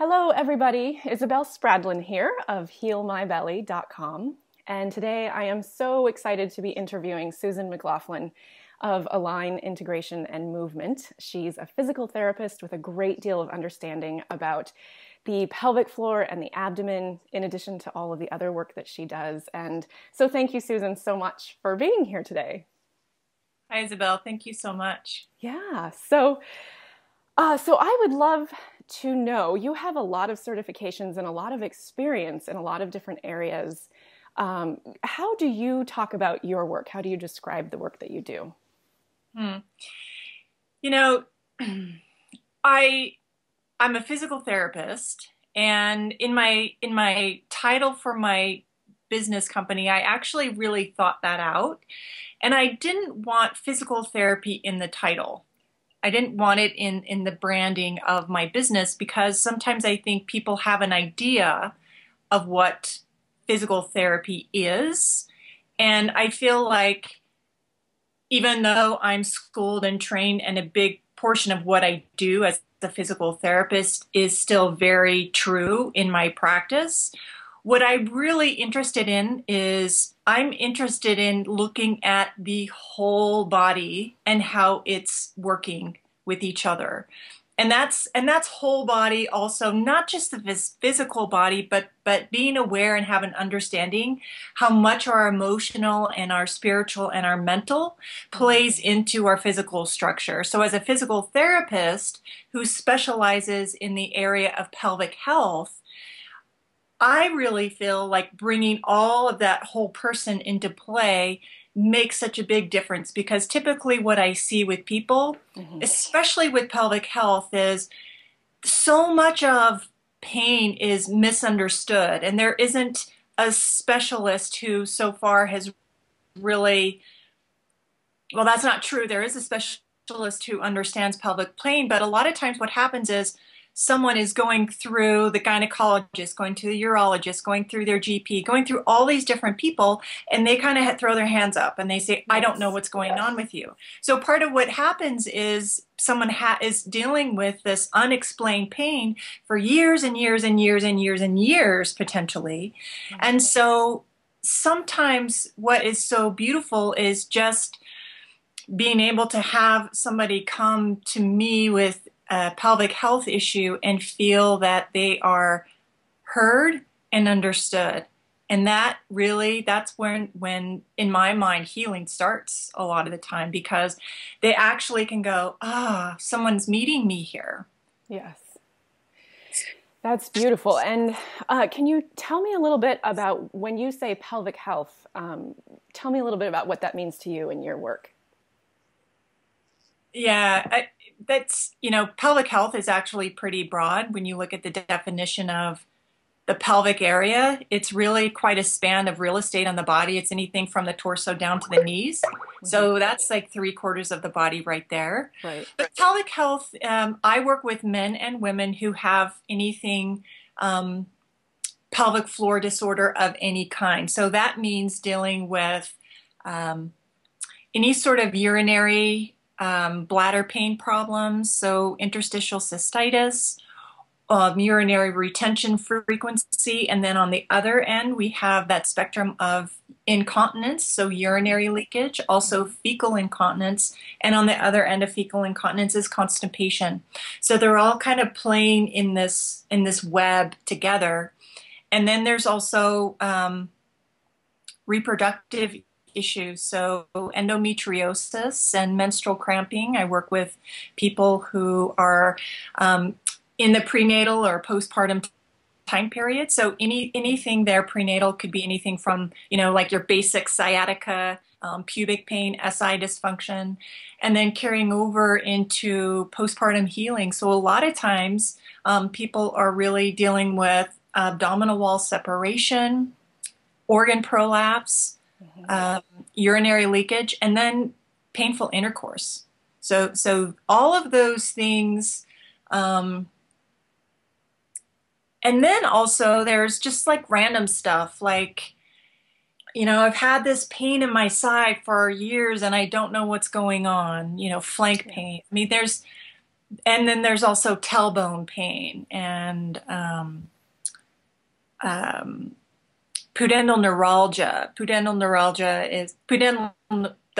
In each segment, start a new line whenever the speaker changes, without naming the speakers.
Hello, everybody. Isabel Spradlin here of HealMyBelly.com. And today I am so excited to be interviewing Susan McLaughlin of Align Integration and Movement. She's a physical therapist with a great deal of understanding about the pelvic floor and the abdomen, in addition to all of the other work that she does. And so thank you, Susan, so much for being here today.
Hi, Isabel. Thank you so much.
Yeah, so I would love to know, you have a lot of certifications and a lot of experience in a lot of different areas. How do you talk about your work? How do you describe the work that you do?
Hmm. You know, I I'm a physical therapist, and in my title for my business company, I actually really thought that out, and I didn't want physical therapy in the title. I didn't want it in the branding of my business because sometimes I think people have an idea of what physical therapy is. And I feel like even though I'm schooled and trained and a big portion of what I do as a physical therapist is still very true in my practice, what I'm really interested in is I'm interested in looking at the whole body and how it's working with each other. And that's whole body also, not just the physical body, but being aware and have an understanding how much our emotional and our spiritual and our mental plays into our physical structure. So as a physical therapist who specializes in the area of pelvic health, I really feel like bringing all of that whole person into play makes such a big difference because typically what I see with people,
Mhm.
especially with pelvic health, is so much of pain is misunderstood, and there isn't a specialist who so far has really, well, that's not true. There is a specialist who understands pelvic pain, but a lot of times what happens is someone is going through the gynecologist, going to the urologist, going through their GP, going through all these different people, and they kind of throw their hands up and they say, I don't know
Yes.
what's going on with you. So part of what happens is someone is dealing with this unexplained pain for years and years and years and years and years potentially. And so sometimes what is so beautiful is just being able to have somebody come to me with a pelvic health issue and feel that they are heard and understood. And that really, that's when in my mind, healing starts a lot of the time because they actually can go, someone's meeting me here.
Yes. That's beautiful. And can you tell me a little bit about when you say pelvic health? Tell me a little bit about what that means to you in your work.
Yeah, pelvic health is actually pretty broad when you look at the definition of the pelvic area. It's really quite a span of real estate on the body. It's anything from the torso down to the knees.
Hmm.
So that's like three-quarters of the body right there.
Right.
But pelvic health, I work with men and women who have anything um, pelvic floor disorder of any kind. So that means dealing with um, any sort of urinary bladder pain problems, so interstitial cystitis, urinary retention frequency, and then on the other end, we have that spectrum of incontinence, so urinary leakage, also fecal incontinence, and on the other end of fecal incontinence is constipation. So they're all kind of playing in this web together. And then there's also reproductive issues, so endometriosis and menstrual cramping. I work with people who are in the prenatal or postpartum time period. So anything there prenatal could be anything from, like your basic sciatica, pubic pain, SI dysfunction, and then carrying over into postpartum healing. So a lot of times people are really dealing with abdominal wall separation, organ prolapse,
Hmm.
urinary leakage, and then painful intercourse. So all of those things. And then also there's just like random stuff like, I've had this pain in my side for years and I don't know what's going on, flank
Yeah.
pain. I mean, And then there's also tailbone pain and um, pudendal neuralgia. The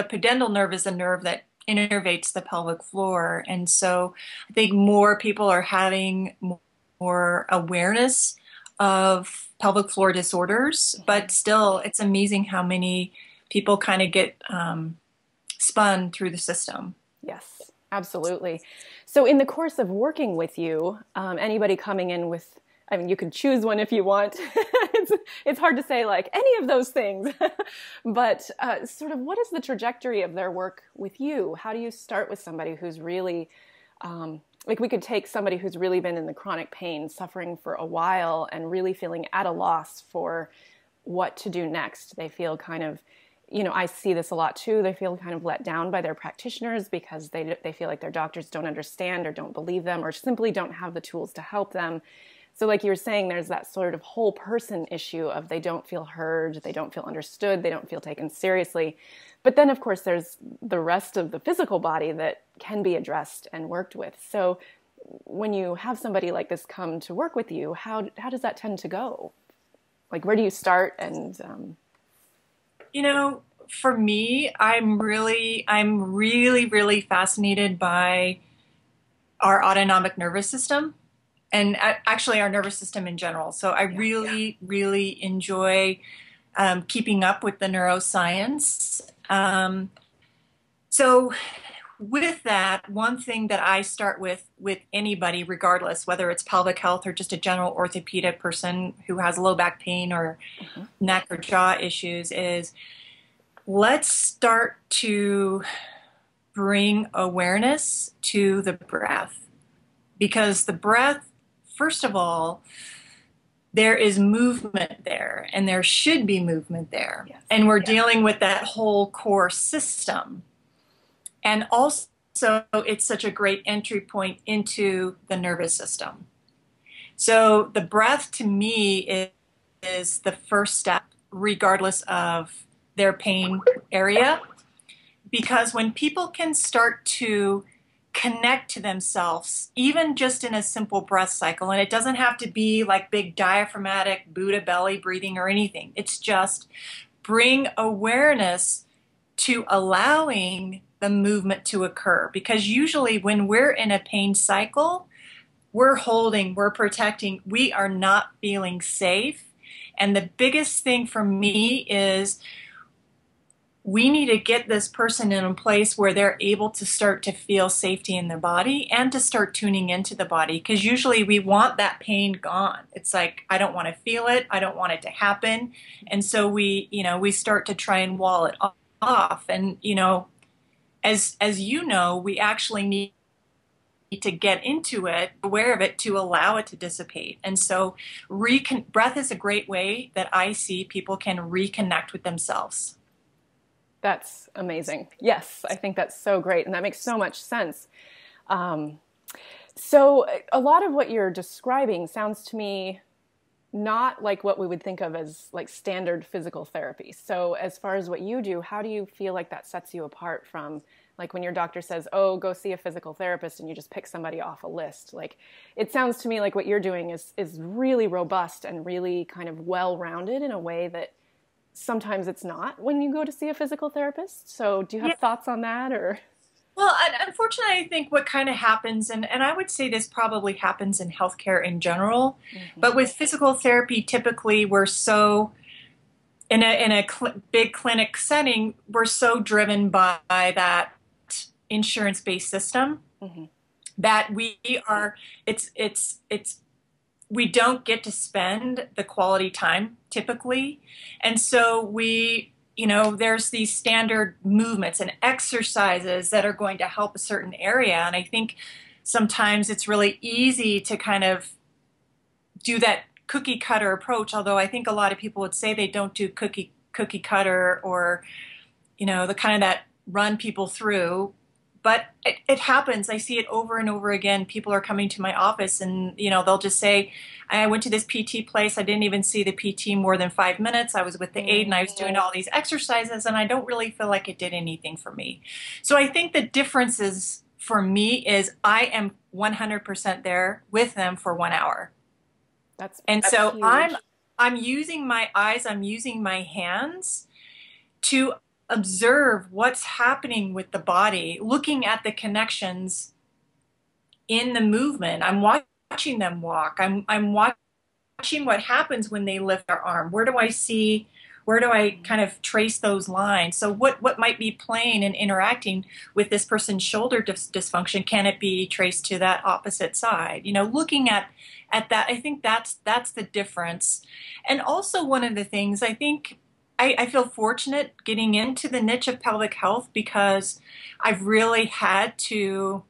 pudendal nerve is a nerve that innervates the pelvic floor. And so I think more people are having more awareness of pelvic floor disorders, but still it's amazing how many people kind of get spun through the system.
Yes, absolutely. So, in the course of working with you, anybody coming in with, I mean, you can choose one if you want. It's hard to say like any of those things, but sort of what is the trajectory of their work with you? How do you start with somebody who's really, like we could take somebody who's really been in the chronic pain, suffering for a while, and really feeling at a loss for what to do next. They feel kind of, I see this a lot too. They feel kind of let down by their practitioners because they feel like their doctors don't understand or don't believe them or simply don't have the tools to help them. So like you were saying, there's that sort of whole person issue of they don't feel heard, they don't feel understood, they don't feel taken seriously. But then, of course, there's the rest of the physical body that can be addressed and worked with. So when you have somebody like this come to work with you, how does that tend to go? Like, where do you start? And
For me, I'm really fascinated by our autonomic nervous system and actually our nervous system in general. So I really enjoy keeping up with the neuroscience. So with that, one thing that I start with anybody, regardless, whether it's pelvic health or just a general orthopedic person who has low back pain or neck or jaw issues, is let's start to bring awareness to the breath. Because the breath, first of all, there is movement there, and there should be movement there.
yes.
And we're dealing with that whole core system. And also, it's such a great entry point into the nervous system. So the breath, to me, is the first step, regardless of their pain area. Because when people can start to connect to themselves, even just in a simple breath cycle, and it doesn't have to be like big diaphragmatic Buddha belly breathing or anything. It's just bring awareness to allowing the movement to occur. Because usually when we're in a pain cycle, we're holding, we're protecting, we are not feeling safe. And the biggest thing for me is we need to get this person in a place where they're able to start to feel safety in their body and to start tuning into the body. Because usually we want that pain gone. It's like, I don't want to feel it. I don't want it to happen. And so we start to try and wall it off. And, as we actually need to get into it, aware of it, to allow it to dissipate. And so breath is a great way that I see people can reconnect with themselves.
That's amazing. Yes, I think that's so great. And that makes so much sense. So a lot of what you're describing sounds to me not like what we would think of as like standard physical therapy. So as far as what you do, how do you feel like that sets you apart from like when your doctor says, oh, go see a physical therapist, and you just pick somebody off a list? Like, it sounds to me like what you're doing is really robust and really kind of well-rounded in a way that sometimes it's not when you go to see a physical therapist. So do you have thoughts on that? Or?
Well, unfortunately, I think what kind of happens, and I would say this probably happens in healthcare in general, but with physical therapy, typically we're so, in a big clinic setting, we're so driven by that insurance-based system that we don't get to spend the quality time typically. And so there's these standard movements and exercises that are going to help a certain area. And I think sometimes it's really easy to kind of do that cookie cutter approach, although I think a lot of people would say they don't do cookie cutter or, the kind of that run people through. But it happens. I see it over and over again. People are coming to my office and, they'll just say, I went to this PT place. I didn't even see the PT more than 5 minutes. I was with the aide and I was doing all these exercises and I don't really feel like it did anything for me. So I think the difference is for me is I am 100% there with them for 1 hour. And
That's
so
huge.
I'm using my eyes, I'm using my hands to observe what's happening with the body, looking at the connections in the movement. I'm watching them walk. I'm watching what happens when they lift their arm. Where do I see, where do I kind of trace those lines? So what might be playing and interacting with this person's shoulder dysfunction? Can it be traced to that opposite side? You know, looking at that, I think that's the difference. And also one of the things I think I feel fortunate getting into the niche of pelvic health because I've really had to,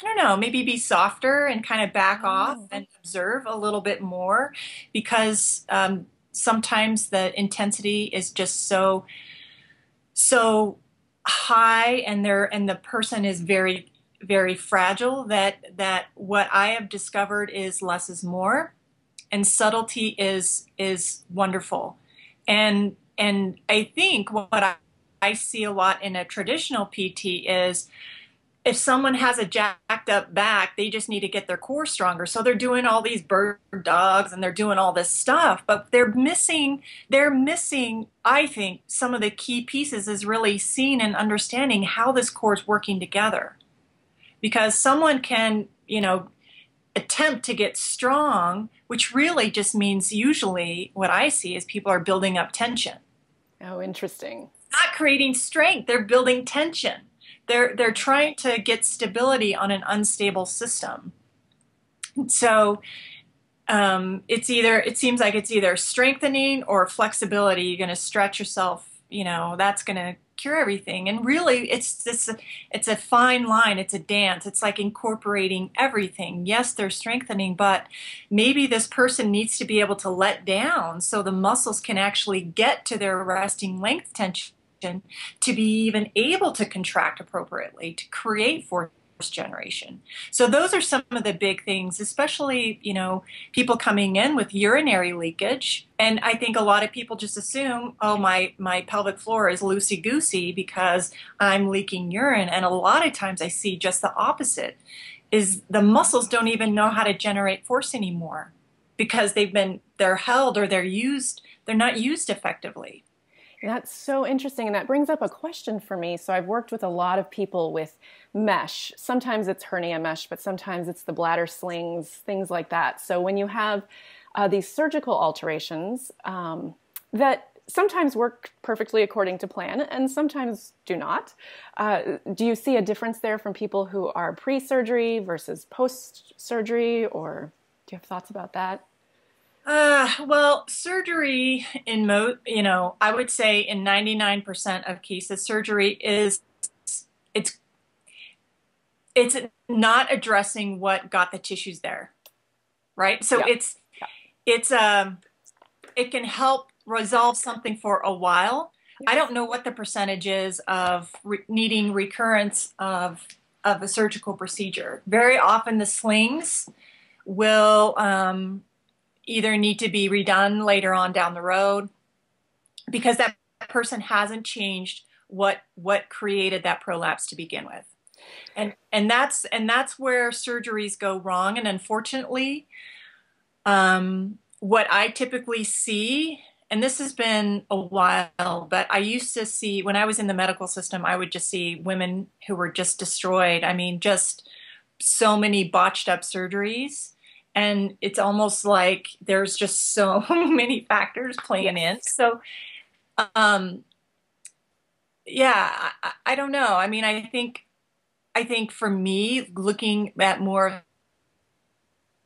I don't know, maybe be softer and kind of back off
Oh,
and observe a little bit more because sometimes the intensity is just so high and the person is very fragile that what I have discovered is less is more and subtlety is wonderful. And I think what I see a lot in a traditional PT is if someone has a jacked up back, they just need to get their core stronger. So they're doing all these bird dogs and they're doing all this stuff, but they're missing, I think, some of the key pieces is really seeing and understanding how this core is working together. Because someone can, attempt to get strong, which really just means usually what I see is people are building up tension.
oh, interesting.
Not creating strength, they're building tension. They're trying to get stability on an unstable system. So it seems like it's either strengthening or flexibility. You're going to stretch yourself, that's going to cure everything. And really, it's a fine line. It's a dance. It's like incorporating everything. Yes, they're strengthening, but maybe this person needs to be able to let down so the muscles can actually get to their resting length tension to be even able to contract appropriately to create force generation. So those are some of the big things, especially, people coming in with urinary leakage. And I think a lot of people just assume, oh, my pelvic floor is loosey-goosey because I'm leaking urine. And a lot of times I see just the opposite, is the muscles don't even know how to generate force anymore because they're held or they're not used effectively.
That's so interesting. And that brings up a question for me. So I've worked with a lot of people with mesh. Sometimes it's hernia mesh, but sometimes it's the bladder slings, things like that. So when you have these surgical alterations that sometimes work perfectly according to plan and sometimes do not, do you see a difference there from people who are pre-surgery versus post-surgery, or do you have thoughts about that?
Well, surgery I would say in 99% of cases, surgery it's it's not addressing what got the tissues there, right? So
Yeah.
it's it can help resolve something for a while. I don't know what the percentage is of needing recurrence of a surgical procedure. Very often the slings will either need to be redone later on down the road because that person hasn't changed what created that prolapse to begin with. And that's where surgeries go wrong. And unfortunately, what I typically see, and this has been a while, but I used to see when I was in the medical system, I would just see women who were just destroyed. I mean, just so many botched up surgeries. And it's almost like there's just so many factors playing in.
Yes.
So, um, yeah, I don't know. I mean, I think for me, looking at more of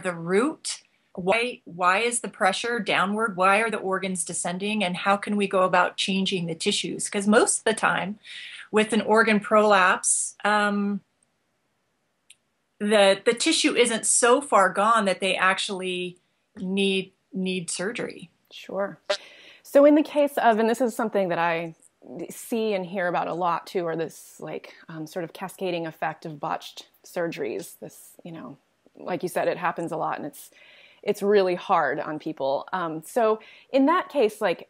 the root, why is the pressure downward? Why are the organs descending? And how can we go about changing the tissues? Because most of the time, with an organ prolapse, the tissue isn't so far gone that they actually need surgery.
Sure. So in the case of, and this is something that I see and hear about a lot too, are this like sort of cascading effect of botched surgeries. This, like you said, it happens a lot, and it's really hard on people. So in that case, like,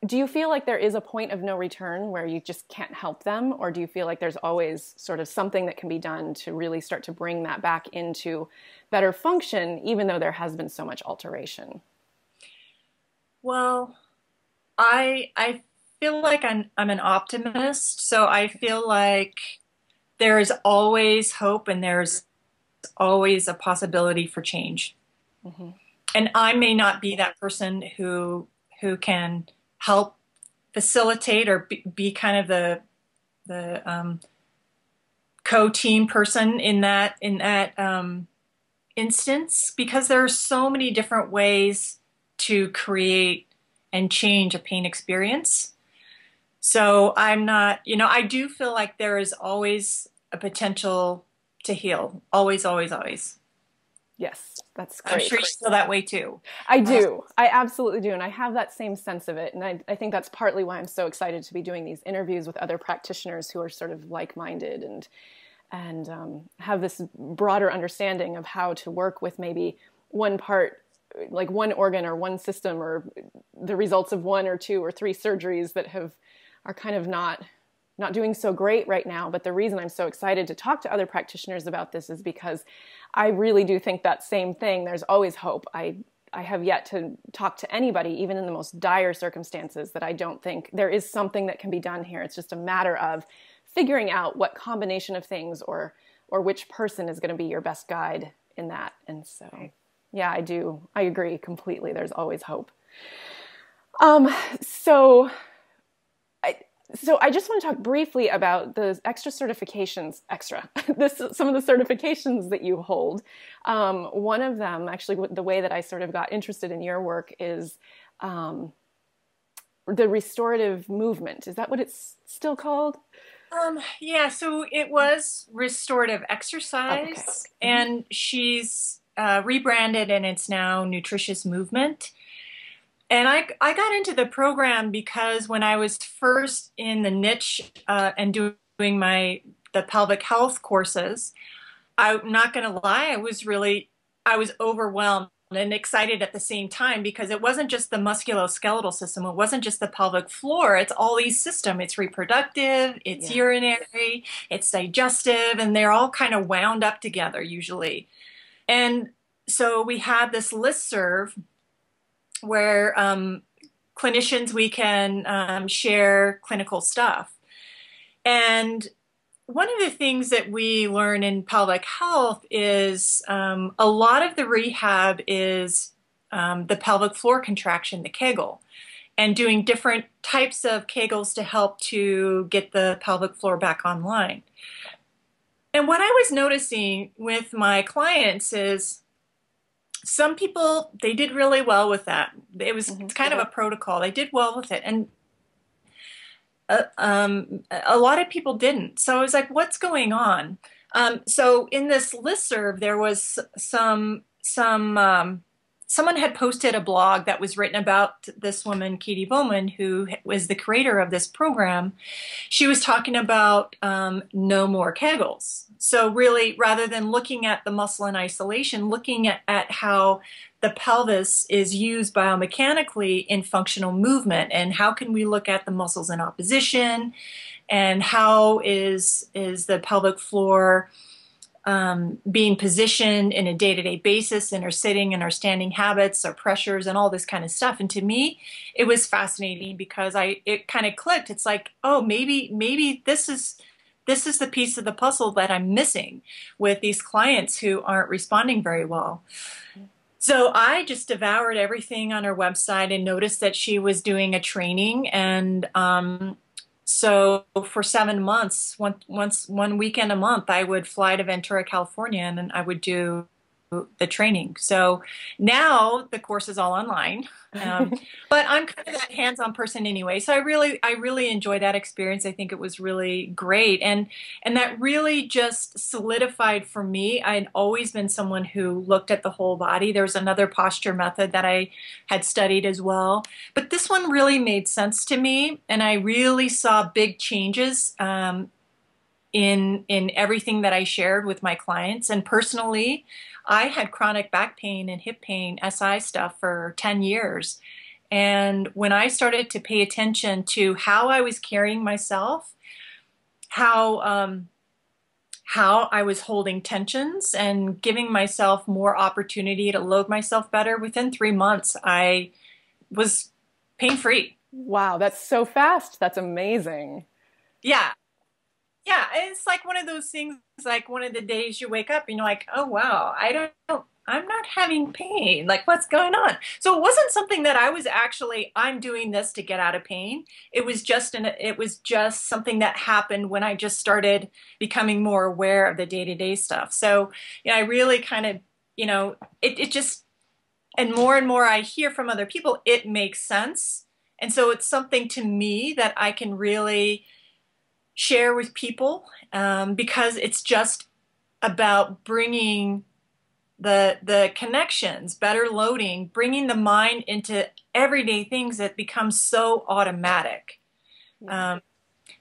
do you feel like there is a point of no return where you just can't help them? Or do you feel like there's always sort of something that can be done to really start to bring that back into better function, even though there has been so much alteration?
Well, I feel like I'm an optimist, so I feel like there's always hope and there's always a possibility for change.
Mm-hmm.
And I may not be that person who can help facilitate or be kind of the co-team person in that instance, because there are so many different ways to create and change a pain experience. So I'm not, I do feel like there is always a potential to heal. Always, always, always.
Yes, that's
I'm
great.
sure you feel that way too.
I do. I absolutely do. And I have that same sense of it. And I think that's partly why I'm so excited to be doing these interviews with other practitioners who are sort of like-minded and have this broader understanding of how to work with maybe one part, like one organ or one system, or the results of one or two or three surgeries that are kind of not doing so great right now. But the reason I'm so excited to talk to other practitioners about this is because I really do think that same thing. There's always hope. I have yet to talk to anybody, even in the most dire circumstances, that I don't think there is something that can be done here. It's just a matter of figuring out what combination of things or which person is going to be your best guide in that. And so, yeah, I do. I agree completely. There's always hope. So I just want to talk briefly about the extra certifications, some of the certifications that you hold. One of them, actually, the way that I sort of got interested in your work is the restorative movement. Is that what it's still called?
Yeah, so it was restorative exercise,
Okay.
and she's rebranded and it's now nutritious movement. And I got into the program because when I was first in the niche and doing the pelvic health courses, I'm not going to lie, I was overwhelmed and excited at the same time, because it wasn't just the musculoskeletal system, it wasn't just the pelvic floor, it's all these systems. It's reproductive, it's urinary, it's digestive, and they're all kind of wound up together usually. And so we had this listserv where clinicians, we can share clinical stuff. And one of the things that we learn in pelvic health is a lot of the rehab is the pelvic floor contraction, the Kegel, and doing different types of Kegels to help to get the pelvic floor back online. And what I was noticing with my clients is some people, they did really well with that. It was kind of a protocol. They did well with it. And a lot of people didn't. So I was like, what's going on? So in this listserv, there was someone had posted a blog that was written about this woman, Katie Bowman, who was the creator of this program. She was talking about no more Kegels. So really, rather than looking at the muscle in isolation, looking at how the pelvis is used biomechanically in functional movement, and how can we look at the muscles in opposition, and how is the pelvic floor being positioned in a day-to-day basis in our sitting and our standing habits, our pressures, and all this kind of stuff. And to me, it was fascinating because it kind of clicked. It's like, oh, maybe this is the piece of the puzzle that I'm missing with these clients who aren't responding very well. So I just devoured everything on her website and noticed that she was doing a training. And so for 7 months, one weekend a month, I would fly to Ventura, California, and then I would do the training. So now the course is all online, but I'm kind of that hands-on person anyway. So I really enjoyed that experience. I think it was really great, and that really just solidified for me. I'd always been someone who looked at the whole body. There's another posture method that I had studied as well, but this one really made sense to me, and I really saw big changes in everything that I shared with my clients. And personally, I had chronic back pain and hip pain, SI stuff, for 10 years. And when I started to pay attention to how I was carrying myself, how how I was holding tensions and giving myself more opportunity to load myself better, within 3 months, I was pain-free.
Wow, that's so fast. That's amazing.
Yeah. Yeah. It's like one of those things, like one of the days you wake up and you're like, oh, wow, I'm not having pain. Like, what's going on? So it wasn't something that I was actually, I'm doing this to get out of pain. It was just something that happened when I just started becoming more aware of the day-to-day stuff. So, I really kind of, it just, and more I hear from other people, it makes sense. And so it's something to me that I can really share with people, because it's just about bringing the connections, better loading, bringing the mind into everyday things that become so automatic.
Yeah.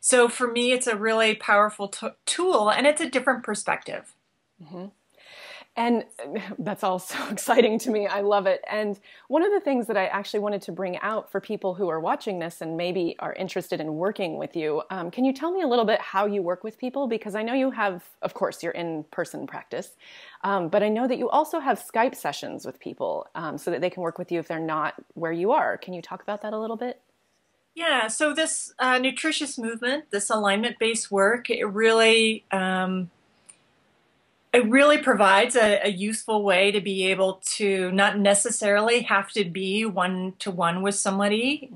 So for me, it's a really powerful tool, and it's a different perspective.
Mhm. And that's all so exciting to me. I love it. And one of the things that I actually wanted to bring out for people who are watching this and maybe are interested in working with you, can you tell me a little bit how you work with people? Because I know you have, of course, your in-person practice, but I know that you also have Skype sessions with people, so that they can work with you if they're not where you are. Can you talk about that a little bit?
Yeah, so this nutritious movement, this alignment-based work, it really provides a useful way to be able to not necessarily have to be one-to-one with somebody,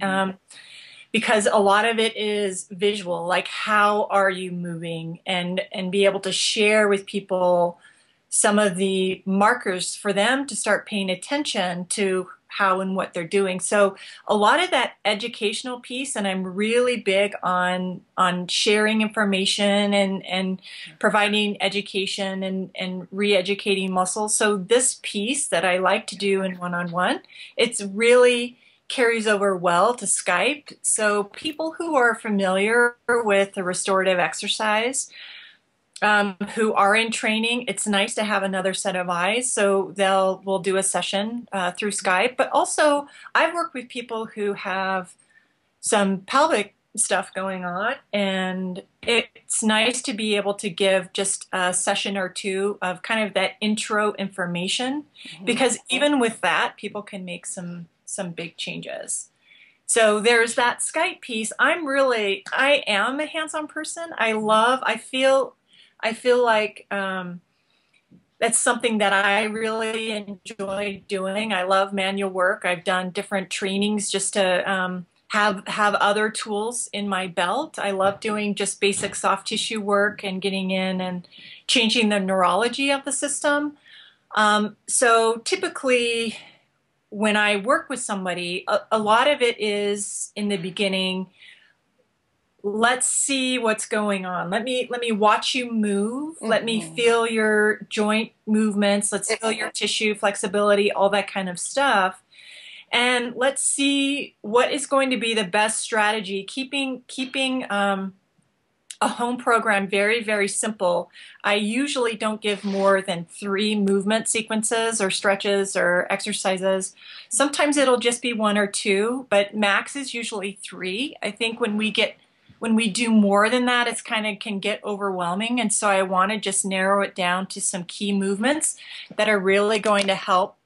because a lot of it is visual, like how are you moving, and be able to share with people some of the markers for them to start paying attention to how and what they're doing. So a lot of that educational piece, and I'm really big on sharing information and providing education and re-educating muscles. So this piece that I like to do in one-on-one, it's really carries over well to Skype. So people who are familiar with the restorative exercise, who are in training, it's nice to have another set of eyes. So we'll do a session through Skype. But also, I've worked with people who have some pelvic stuff going on, and it's nice to be able to give just a session or two of kind of that intro information, because even with that, people can make some big changes. So there's that Skype piece. I am a hands-on person. I feel like that's something that I really enjoy doing. I love manual work. I've done different trainings just to have other tools in my belt. I love doing just basic soft tissue work and getting in and changing the neurology of the system. So typically, when I work with somebody, a lot of it is in the beginning, let's see what's going on. Let me watch you move. Let me feel your joint movements. Let's feel your tissue flexibility, all that kind of stuff. And let's see what is going to be the best strategy. Keeping a home program very, very simple. I usually don't give more than 3 movement sequences or stretches or exercises. Sometimes it'll just be 1 or 2, but max is usually 3. I think when we do more than that, it's kind of can get overwhelming. And so I want to just narrow it down to some key movements that are really going to help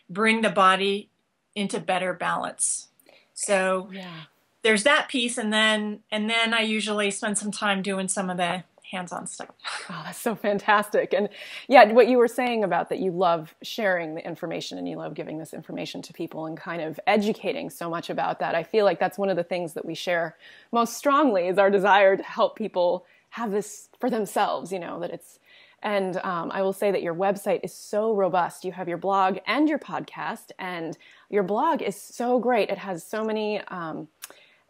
bring the body into better balance. So
Yeah.
there's that piece. And then I usually spend some time doing some of the hands-on stuff.
Oh, that's so fantastic. And yeah, what you were saying about that you love sharing the information and you love giving this information to people and kind of educating so much about that. I feel like that's one of the things that we share most strongly is our desire to help people have this for themselves, that it's, and I will say that your website is so robust. You have your blog and your podcast, and your blog is so great. It has so many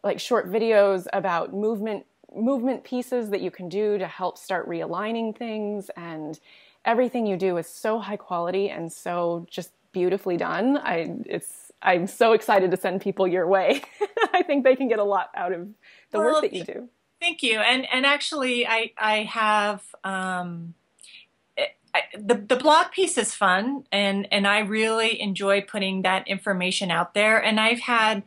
like short videos about movement pieces that you can do to help start realigning things, and everything you do is so high quality and so just beautifully done. I'm so excited to send people your way. I think they can get a lot out of the work that you do.
Thank you. And actually I have the blog piece is fun, and I really enjoy putting that information out there. And I've had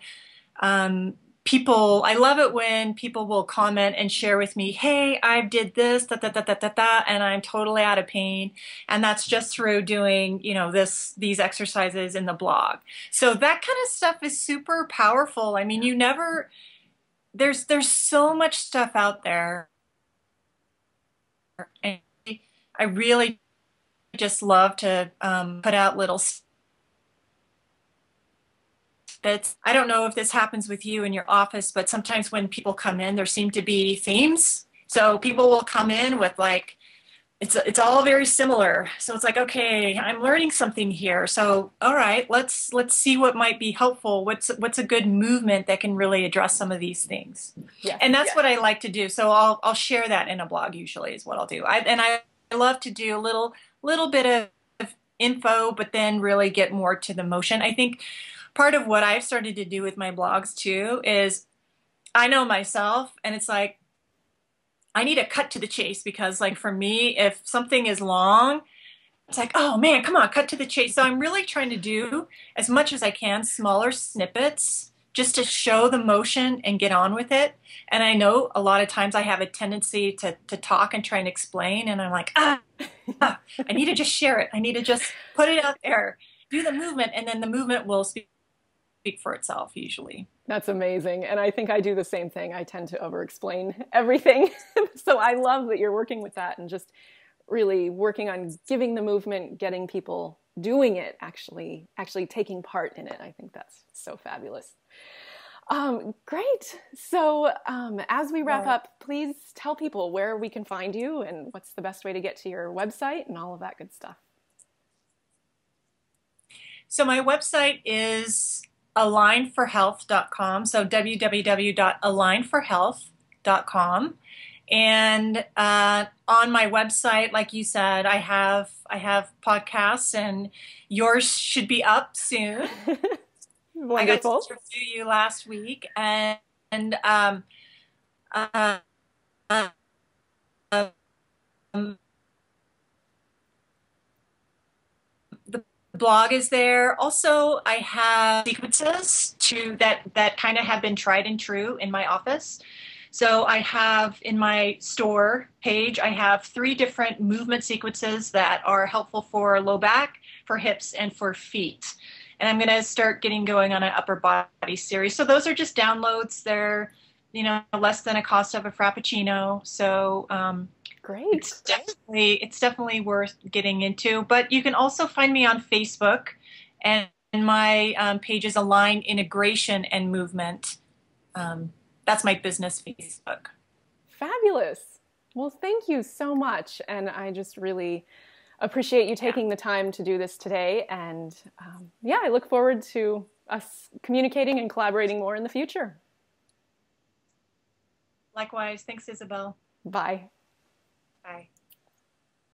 people, I love it when people will comment and share with me, hey, I did this, da, da, da, da, da, da, and I'm totally out of pain. And that's just through doing, these exercises in the blog. So that kind of stuff is super powerful. I mean, there's so much stuff out there. And I really just love to put out little bits. I don't know if this happens with you in your office, but sometimes when people come in, there seem to be themes. So people will come in with like, it's all very similar. So it's like, okay, I'm learning something here. So all right, let's see what might be helpful. What's a good movement that can really address some of these things.
Yes.
And that's what I like to do. So I'll share that in a blog usually is what I'll do. I love to do a little bit of info, but then really get more to the motion. I think part of what I've started to do with my blogs too is I know myself, and it's like I need a cut to the chase, because like for me, if something is long, it's like, oh man, come on, cut to the chase. So I'm really trying to do as much as I can, smaller snippets, just to show the motion and get on with it. And I know a lot of times I have a tendency to talk and try and explain, and I'm like, I need to just share it. I need to just put it out there, do the movement, and then the movement will speak for itself usually.
That's amazing. And I think I do the same thing. I tend to over-explain everything. So I love that you're working with that and just really working on giving the movement, getting people doing it, actually taking part in it. I think that's so fabulous. Great. So as we wrap up, please tell people where we can find you and what's the best way to get to your website and all of that good stuff.
So my website is alignforhealth.com. So www.alignforhealth.com. And on my website, like you said, I have podcasts, and yours should be up soon.
Wonderful.
I got to interview you last week, and the blog is there. Also, I have sequences that kind of have been tried and true in my office. So I have in my store page, I have 3 different movement sequences that are helpful for low back, for hips, and for feet. And I'm going to start getting going on an upper body series. So those are just downloads. They're, less than a cost of a Frappuccino. So
great.
It's definitely worth getting into. But you can also find me on Facebook, and my page is Align Integration and Movement. That's my business Facebook.
Fabulous. Well, thank you so much. And I just really appreciate you taking the time to do this today. And I look forward to us communicating and collaborating more in the future.
Likewise. Thanks, Isabel.
Bye.
Bye.